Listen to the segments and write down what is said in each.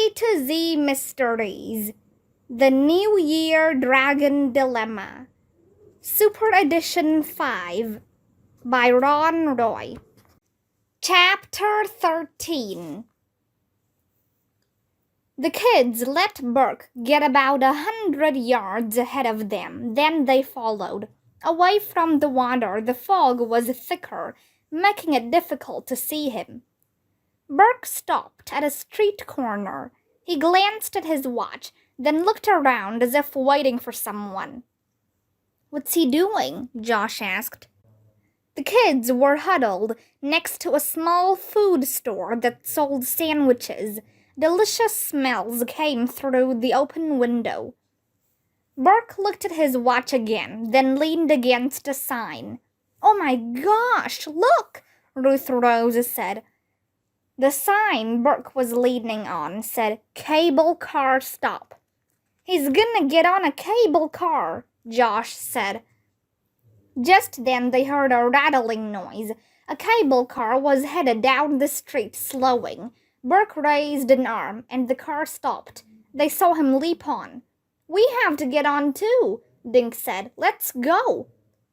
A to Z Mysteries, The New Year Dragon Dilemma, Super Edition 5 by Ron Roy. Chapter 13. The kids let Burke get about 100 yards ahead of them, then they followed. Away from the water, the fog was thicker, making it difficult to see him. Burke stopped at a street corner. He glanced at his watch, then looked around as if waiting for someone. "What's he doing?" Josh asked. The kids were huddled next to a small food store that sold sandwiches. Delicious smells came through the open window. Burke looked at his watch again, then leaned against a sign. "Oh my gosh, look!" Ruth Rose said. The sign Burke was leaning on said, "Cable car stop." "He's gonna get on a cable car," Josh said. Just then they heard a rattling noise. A cable car was headed down the street, slowing. Burke raised an arm, and the car stopped. They saw him leap on. "We have to get on too," Dink said. "Let's go."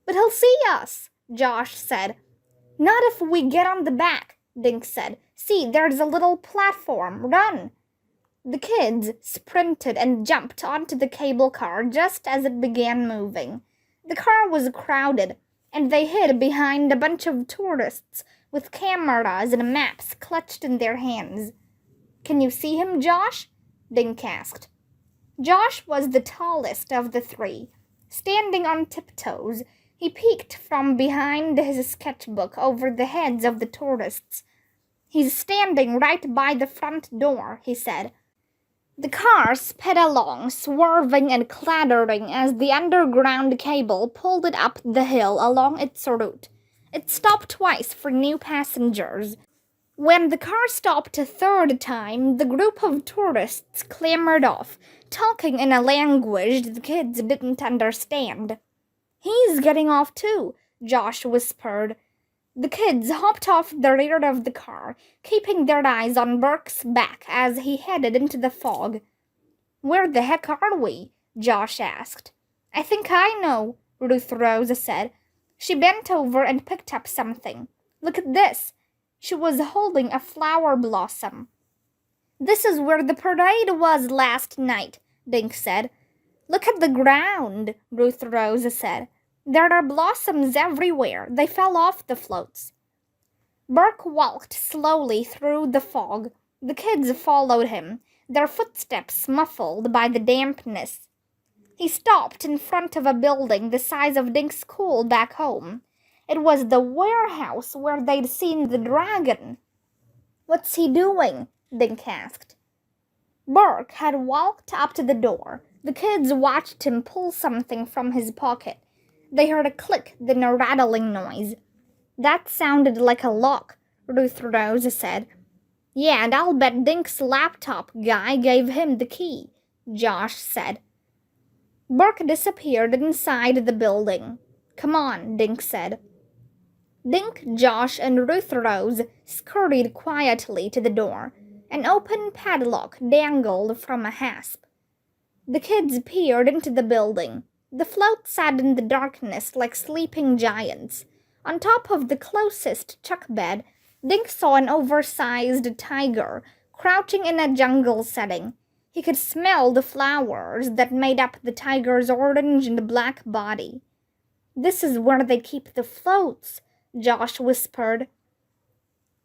"But he'll see us," Josh said. "Not if we get on the back," Dink said. "See, there's a little platform. Run." The kids sprinted and jumped onto the cable car just as it began moving. The car was crowded, and they hid behind a bunch of tourists with cameras and maps clutched in their hands. "Can you see him, Josh?" Dink asked. Josh was the tallest of the three. Standing on tiptoes, he peeked from behind his sketchbook over the heads of the tourists. "He's standing right by the front door," he said. The car sped along, swerving and clattering as the underground cable pulled it up the hill along its route. It stopped twice for new passengers. When the car stopped a third time, the group of tourists clambered off, talking in a language the kids didn't understand. "He's getting off too," Josh whispered. The kids hopped off the rear of the car, keeping their eyes on Burke's back as he headed into the fog. "Where the heck are we?" Josh asked. "I think I know," Ruth Rose said. She bent over and picked up something. "Look at this." She was holding a flower blossom. "This is where the parade was last night," Dink said. "Look at the ground," Ruth Rose said. "There are blossoms everywhere. They fell off the floats." Burke walked slowly through the fog. The kids followed him, their footsteps muffled by the dampness. He stopped in front of a building the size of Dink's school back home. It was the warehouse where they'd seen the dragon. "What's he doing?" Dink asked. Burke had walked up to the door. The kids watched him pull something from his pocket. They heard a click, then a rattling noise. "That sounded like a lock," Ruth Rose said. "Yeah, and I'll bet Dink's laptop guy gave him the key," Josh said. Burke disappeared inside the building. "Come on," Dink said. Dink, Josh, and Ruth Rose scurried quietly to the door. An open padlock dangled from a hasp. The kids peered into the building. The floats sat in the darkness like sleeping giants. On top of the closest chuck bed, Dink saw an oversized tiger, crouching in a jungle setting. He could smell the flowers that made up the tiger's orange and black body. "This is where they keep the floats," Josh whispered.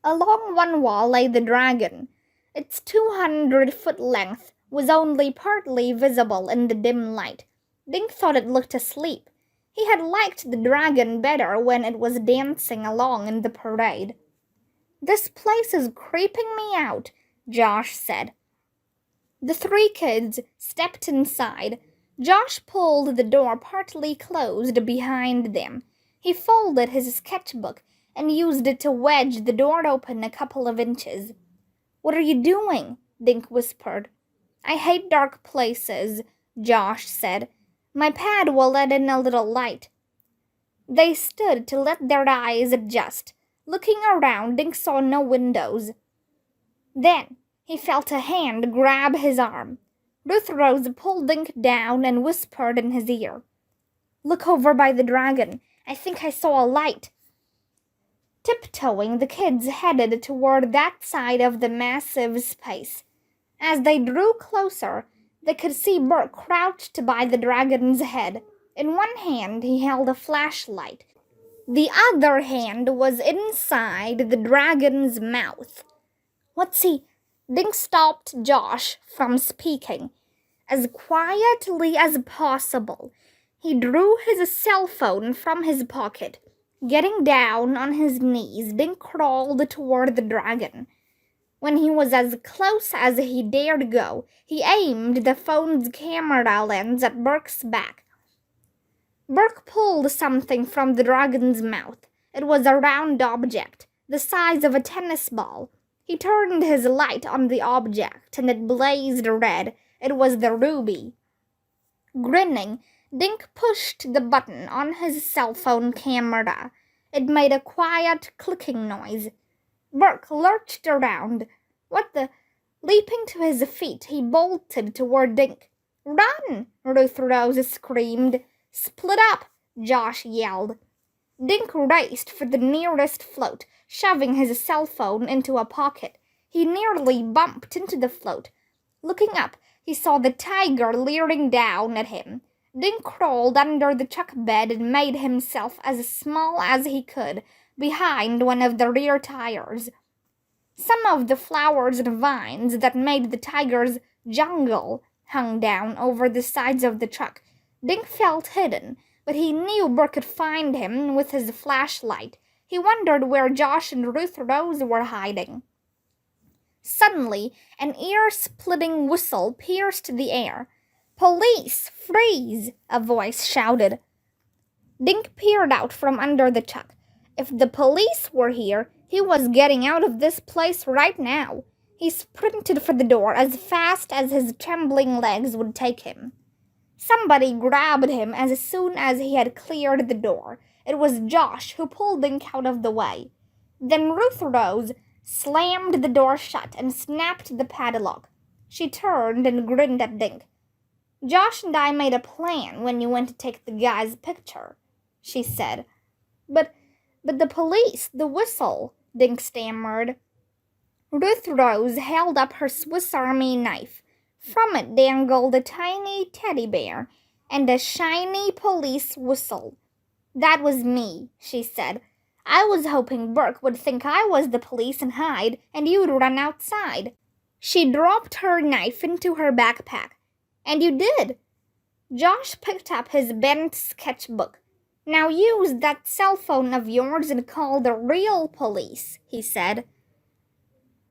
Along one wall lay the dragon. Its 200-foot length was only partly visible in the dim light. Dink thought it looked asleep. He had liked the dragon better when it was dancing along in the parade. "This place is creeping me out," Josh said. The three kids stepped inside. Josh pulled the door partly closed behind them. He folded his sketchbook and used it to wedge the door open a couple of inches. "What are you doing?" Dink whispered. "I hate dark places," Josh said. "My pad will let in a little light." They stood to let their eyes adjust. Looking around, Dink saw no windows. Then He felt a hand grab his arm. Ruth Rose pulled Dink down and whispered in his ear, "Look over by the dragon. I think I saw a light." Tiptoeing, the kids headed toward that side of the massive space. As they drew closer, they could see Burke crouched by the dragon's head. In one hand, he held a flashlight. The other hand was inside the dragon's mouth. "What's he?" Dink stopped Josh from speaking. As quietly as possible, he drew his cell phone from his pocket. Getting down on his knees, Dink crawled toward the dragon. When he was as close as he dared go, he aimed the phone's camera lens at Burke's back. Burke pulled something from the dragon's mouth. It was a round object, the size of a tennis ball. He turned his light on the object, and it blazed red. It was the ruby. Grinning, Dink pushed the button on his cell phone camera. It made a quiet clicking noise. Burke lurched around. "What the—" Leaping to his feet, he bolted toward Dink. "Run!" Ruth Rose screamed. "Split up!" Josh yelled. Dink raced for the nearest float, shoving his cell phone into a pocket. He nearly bumped into the float. Looking up, he saw the tiger leering down at him. Dink crawled under the truck bed and made himself as small as he could behind one of the rear tires. Some of the flowers and vines that made the tiger's jungle hung down over the sides of the truck. Dink felt hidden, but he knew Burke could find him with his flashlight. He wondered where Josh and Ruth Rose were hiding. Suddenly, an ear-splitting whistle pierced the air. "Police! Freeze!" a voice shouted. Dink peered out from under the truck. If the police were here, he was getting out of this place right now. He sprinted for the door as fast as his trembling legs would take him. Somebody grabbed him as soon as he had cleared the door. It was Josh, who pulled Dink out of the way. Then Ruth Rose slammed the door shut and snapped the padlock. She turned and grinned at Dink. "Josh and I made a plan when you went to take the guy's picture," she said. But the police, the whistle," Dink stammered. Ruth Rose held up her Swiss Army knife. From it dangled a tiny teddy bear and a shiny police whistle. "That was me," she said. "I was hoping Burke would think I was the police and hide, and you'd run outside." She dropped her knife into her backpack. "And you did." Josh picked up his bent sketchbook. "Now use that cell phone of yours and call the real police," he said.